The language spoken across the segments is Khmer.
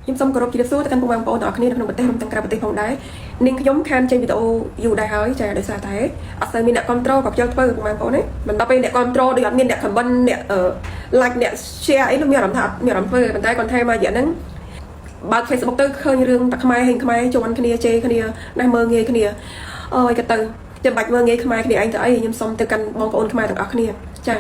ខ្ញុំសូមគោរពជម្រាបសួរទៅកាន់បងប្អូនទាំងអស់គ្នានៅក្នុងប្រទេសរួមទាំងក្រៅប្រទេសផងដែរនាងខ្ញុំខានចេញវីដេអូយូរដែរហើយចាដោយសារតែអត់សូវមានអ្នកគ្រប់គ្រងក៏ខ្ជិលធ្វើបងប្អូនណាមិនដល់ពេលអ្នកគ្រប់គ្រងដូចអត់មានអ្នក comment អ្នក like អ្នក share អីនោះមានអារម្មណ៍ថាអត់មានអារម្មណ៍ធ្វើប៉ុន្តែគាត់ថាមករយៈហ្នឹងបើក Facebook ទៅឃើញរឿងតែខ្មែរហេងខ្មែរជន់គ្នាជេរគ្នាណែមើងងាយគ្នាអូយក៏ទៅចាំបាច់មើងងាយខ្មែរគ្នាឯងទៅអីខ្ញុំសុំទៅកាន់បងប្អូនខ្មែរទាំងអស់គ្នាច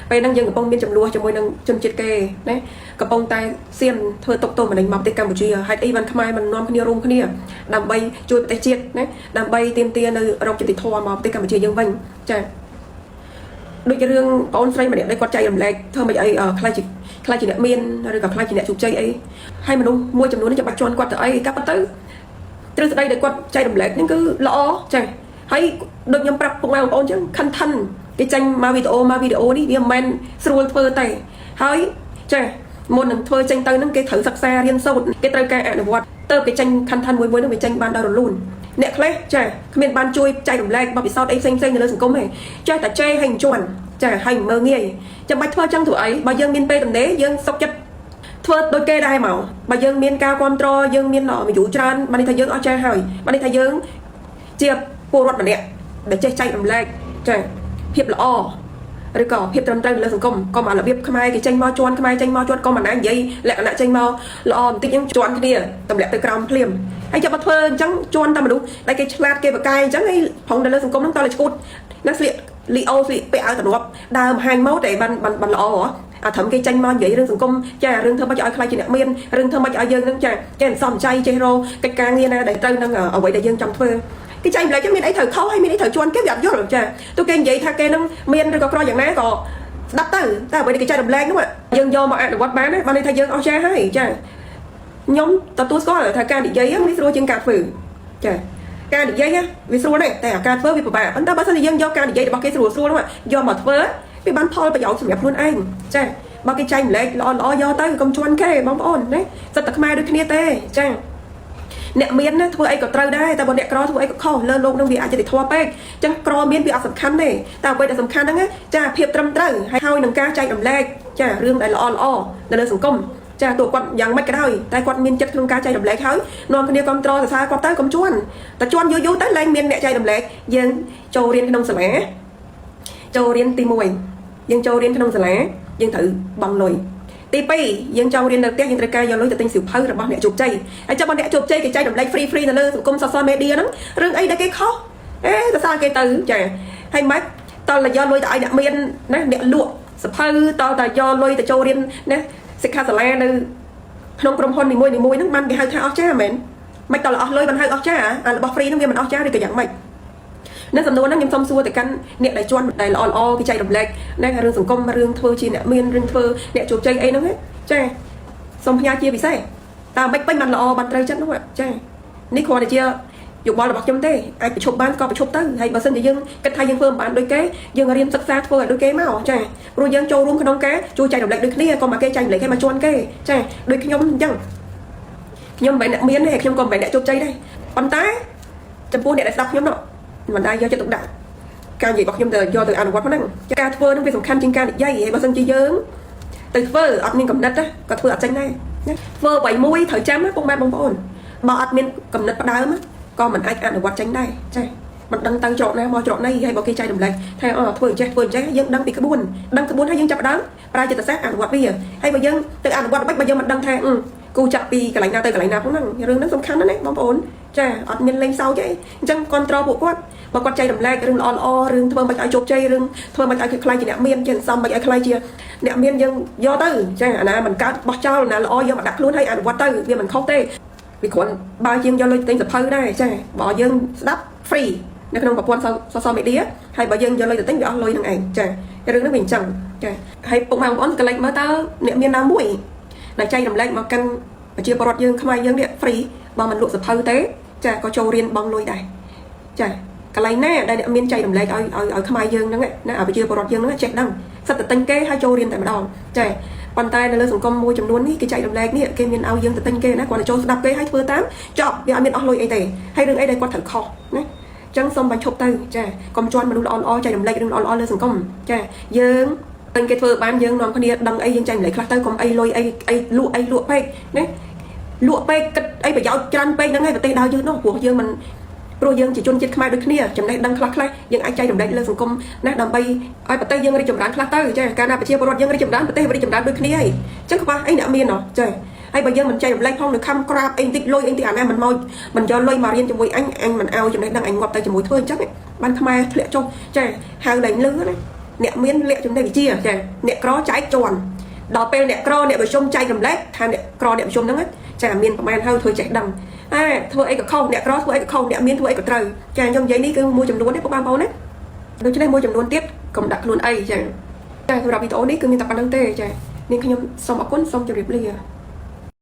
ាពេលហ្នឹងយើងកំពុងមានចំនួនជាមួយនឹងជនជាតិគេណាកំពុងតែសៀនធ្វើតុកតុំម្នេញមកប្រទេសកម្ពុជាហេតុអីបានខ្មែរមិននាំគ្នារួមគ្នាដើម្បីជួយប្រទេសជាតិណាដើម្បីទាមទារនៅរកយុត្តិធម៌មកប្រទេសកម្ពុជាយើងវិញចាដូចរឿងបងអូនស្រីម្នាក់ដែលគាត់ចែករំលែកធ្វើមិនអីខ្លាចជាអ្នកមានឬក៏ខ្លាចជាអ្នកជោគជ័យអីហើយមនុស្សមួយចំនួននេះចាំបាច់ជន់គាត់ទៅអីកាប់ទៅទ្រឹស្ដីដែលគាត់ចែករំលែកហ្នឹងគឺល្អចាហើយដូចខ្ញុំប្រាប់ពុកម៉ែបងប្អូនចឹងខិនថិនគេចាញ់មកវីដេអូនេះវាមិនមែនស្រួលធ្វើទេហើយចាមុននឹងធ្វើចេញទៅហ្នឹងគេត្រូវសិក្សារៀនសូត្រគេត្រូវការអនុវត្តទៅគេចាញ់ខិនថិនមួយនឹងវាចាញ់បានដល់រលូនអ្នកខ្លះចាគ្មានបានជួយចែករំលែកបទពិសោធន៍អីផ្សេងនៅលើសង្គមទេចេះតែជេរឲ្យជន់ចាឲ្យមើងងាយចាំបាច់ធ្វើចឹងធ្វើអីបើយើងមានពេលទំនេរយើងសុខចិត្តធ្វើដូចគេដែរមកបើយើងមានការគ្រប់គ្រងយើងមានអាយុច្រើនបានន័យថាយើងអស់ចាស់ហើយបានន័យថាយើងជាពលរដ្ឋម្នាក់ដែលចេះចែករំលែកចាភាពល្អឬក៏ភាពត្រឹមត្រូវលើសង្គមក៏មករបៀបខ្មែរគេចេញមកជន់ខ្មែរចេញមកជន់ក៏មិនណានិយាយលក្ខណៈចេញមកល្អបន្តិចហ្នឹងជន់គ្នាទម្លាក់ទៅក្រោមភ្លាមហើយចាំមកធ្វើអញ្ចឹងជន់តែមនុស្សដែលគេឆ្លាតគេបកាយអញ្ចឹងហើយប្រងទៅលើសង្គមហ្នឹងតើឈួតណាស្លៀកលីអូស្លៀកពាក់ឲ្យទៅរាប់ដើមហាញមកតែបានល្អអាត្រឹមគេចេញមកនិយាយរឿងសង្គមចារឿងធ្វើមិនឲ្យខ្លាចជាអ្នកមានរឿងធ្វើមិនឲ្យយើងហ្នឹងចាចេះសំចៃចេះរកកិច្ចការងារណាដែលត្រូវនឹងអ្វីដែលយើងចង់ធ្វើគេចែកម្លែកមានអីត្រូវខុសហើយមានអីត្រូវជន់គេវាអត់យល់ចាទោះគេនិយាយថាគេនឹងមានឬក៏ក្រយ៉ាងណាក៏ស្ដាប់ទៅតែអ្វីដែលគេចែករំលែកនោះយើងយកមកអនុវត្តបានបានន័យថាយើងអស់ចាហើយចាខ្ញុំទទួលស្គាល់ថាការនិយាយនេះស្រួលជាងការធ្វើចាការនិយាយវាស្រួលដែរតែការធ្វើវាពិបាកប៉ុន្តែបើសិនជាយើងយកការនិយាយរបស់គេស្រួលនោះយកមកធ្វើវាបានផលប្រយោជន៍សម្រាប់ខ្លួនឯងចាបើគេចែកម្លែកល្អយកទៅកុំជន់គេបងប្អូនណាសិតតែខ្មែរដូចគ្នាទេចាអ្នកមានណាធ្វើអីក៏ត្រូវដែរតែបើអ្នកក្រធ្វើអីក៏ខុសលើលោកនឹងវាអាចយុត្តិធម៌ពេកអញ្ចឹងក្រមានវាអត់សំខាន់ទេតែអ្វីដែលសំខាន់ហ្នឹងចាភាពត្រឹមត្រូវហើយនឹងការចែករំលែកចារឿងដែលល្អនៅលើសង្គមចាតើគាត់យ៉ាងម៉េចក៏ដោយតែគាត់មានចិត្តក្នុងការចែករំលែកហើយនាំគ្នាគ្រប់គ្រងសរសើរគាត់ទៅកុំជន់តែជន់យូរទៅឡើងមានអ្នកចែករំលែកយើងចូលរៀនក្នុងសាលាចូលរៀនទី1យើងចូលរៀនក្នុងសាលាយើងត្រូវបង់លុយទី2យើងចង់រៀននៅផ្ទះយើងត្រូវការយកលុយទៅទិញសៀវភៅរបស់អ្នកជោគជ័យហើយចាំបើអ្នកជោគជ័យគេចែករំលែក free នៅលើសង្គម social media ហ្នឹងរឿងអីដែលគេខុសសរសើរគេទៅចាហើយមិនតល់តែយកលុយទៅឲ្យអ្នកមានណាអ្នកលក់សៀវភៅតល់តែយកលុយទៅចូលរៀនណាសិក្ខាសាលានៅក្នុងក្រុមហ៊ុននីមួយហ្នឹងបានគេហៅថាអស់ចាមែនមិនតល់អស់លុយបានហៅអស់ចាអារបស់ free ហ្នឹងវាមិនអស់ចាឬក៏យ៉ាងម៉េចនៅសំណួរហ្នឹងខ្ញុំសូមសួរទៅកាន់អ្នកដែលជន់ដែលល្អគេចែករំលែកណារឿងសង្គមរឿងធ្វើជាអ្នកមានរឿងធ្វើអ្នកជោគជ័យអីហ្នឹងចាសូមផ្ញើជាពិសេសតើមិនពេញបានល្អបានត្រូវចិត្តនោះចានេះគ្រាន់តែជាយោបល់របស់ខ្ញុំទេអាចប្រឈប់បានក៏ប្រឈប់ទៅហើយបើសិនជាយើងគិតថាយើងធ្វើមិនបានដូចគេយើងរៀនសិក្សាធ្វើឲ្យដូចគេមកចាព្រោះយើងចូលរួមក្នុងការជួយចែករំលែកដូចគ្នាក៏មកគេចែករំលែកគេមកជន់គេចាដូចខ្ញុំអញ្ចឹងខ្ញុំមិនអ្នកមានទេខ្ញុំក៏មិនអ្នកជោគជ័យដែរប៉ុន្តែចំពោះអ្នកដែលស្ដាប់ខ្ញុំនោះមិនដែរយកចិត្តទុកដាក់ការនិយាយរបស់ខ្ញុំទៅយកទៅអនុវត្តហ្នឹងការធ្វើហ្នឹងវាសំខាន់ជាងការនិយាយហើយបើសិនជាយើងទៅធ្វើអត់មានកំណត់ក៏ធ្វើអត់ចេញដែរធ្វើអ្វីមួយត្រូវចាំពុកម៉ែបងប្អូនបើអត់មានកំណត់ផ្ដើមក៏មិនអាចអនុវត្តចេញដែរចាមិនដឹងទៅច្រកណាមកច្រកណីហើយបើគេចែករំលែកថាធ្វើអញ្ចេះយើងដឹងពីក្បួនហើយយើងចាប់ដើមប្រើចិត្តសាស្ត្រអនុវត្តវាហើយបើយើងទៅអនុវត្តមិនបើយើងមិនដឹងថាគូចាក់ពីកន្លែងណាទៅកន្លែងណាផងហ្នឹងរឿងហ្នឹងសំខាន់ណាស់បងប្អូនចាអត់មានលេងសើចទេអញ្ចឹងគ្រប់គ្រងពួកគាត់បើគាត់ចែករំលែករឿងល្អរឿងធ្វើមិនឲ្យជោគជ័យរឿងធ្វើមិនឲ្យខ្លាយជាអ្នកមានជាសំមិនឲ្យខ្លាយជាអ្នកមានយើងយកទៅចាអាណាមិនកើតបោះចោលណាល្អយកមកដាក់ខ្លួនឲ្យអនុវត្តទៅវាមិនខុសទេវាគ្រាន់បើយើងយកលុយទិញសភៅដែរចាបើយើងស្ដាប់ free នៅក្នុងប្រព័ន្ធ social media ហើយបើយើងយកលុយទៅទិញវាអស់លុយនឹងឯងចារឿងហ្នឹងវាអញ្ចឹងចាហើយពុកម៉ែបងប្អូនកលិចមើលតើអ្នកមានណាមួយដែលចែករំលែកមកកាន់ប្រជាពលរដ្ឋយើងខ្មែរយើងនេះ free បើមិនលក់សភៅទេចាក៏ចូលរៀនបង់លុយដែរចាកន្លែងណាដែលអ្នកមានចែករំលែកឲ្យខ្មែរយើងហ្នឹងណាឲ្យប្រជាពលរដ្ឋយើងហ្នឹងចេះដឹងសិតតែទិញគេហើយចូលរៀនតែម្ដងចាប៉ុន្តែនៅលើសង្គមមួយចំនួននេះគេចែករំលែកនេះគេមានឲ្យយើងទៅទិញគេណាគាត់ទៅចូលស្ដាប់គេហើយធ្វើតាមចប់វាអត់មានអស់លុយអីទេហើយរឿងអីដែលគាត់ត្រូវខុសណាអញ្ចឹងសូមបញ្ឈប់ទៅចាកុំជន់មនុស្សល្អចែករំលែករឿងល្អលើសង្គមចាយើងទិញគេធ្វើបានយើងនាំគ្នាដឹងអីយើងចែករំលែកខ្លះទៅកុំអីលុយអីលក់ពេកណា លក់ពេកគិតអីប្រយោជន៍ច្រើនពេកហ្នឹងឯងប្រទេសដើរយើងនោះព្រោះយើងមិនព្រោះយើងជាជនជាតិខ្មែរដូចគ្នាចំណេះដឹងខ្លះៗយើងអាចចែករំលែកលើសង្គមណាដើម្បីឲ្យប្រទេសយើងរីកចម្រើនខ្លះទៅចាកាលណាប្រជាពលរដ្ឋយើងរីកចម្រើនប្រទេសរីកចម្រើនដូចគ្នាអីចឹងខ្វះអីអ្នកមានហ៎ចាហើយបើយើងមិនចែករំលែកផងនៅខំក្រាបអីបន្តិចលុយអីបន្តិចអាណាមិនមកមិនយកលុយមករៀនជាមួយអញមិនឲ្យចំណេះដឹងអញងាប់ទៅជាមួយធ្វើអញ្ចឹងបានខ្មែរធ្លាក់ចុះចាហៅឡើងលឺណាអ្នកមានលាក់ចំណេះវិជ្ជាចាអ្នកក្រចែកជន់ដល់ពេលអ្នកក្រអ្នកប្រជុំចែករំលែកថាអ្នកក្រអ្នកប្រជុំហ្នឹងចាមានប្រមាណហើយធ្វើចេះដឹងធ្វើអីក៏ខុសអ្នកក្រធ្វើអីក៏ខុសអ្នកមានធ្វើអីក៏ត្រូវចាខ្ញុំនិយាយនេះគឺមួយចំនួនទេបងប្អូនណាដូច្នេះមួយចំនួនទៀតកុំដាក់ខ្លួនអីចាសម្រាប់វីដេអូនេះគឺមានតែប៉ុណ្្នឹងទេចានាងខ្ញុំសូមអរគុណសូមជម្រាបលា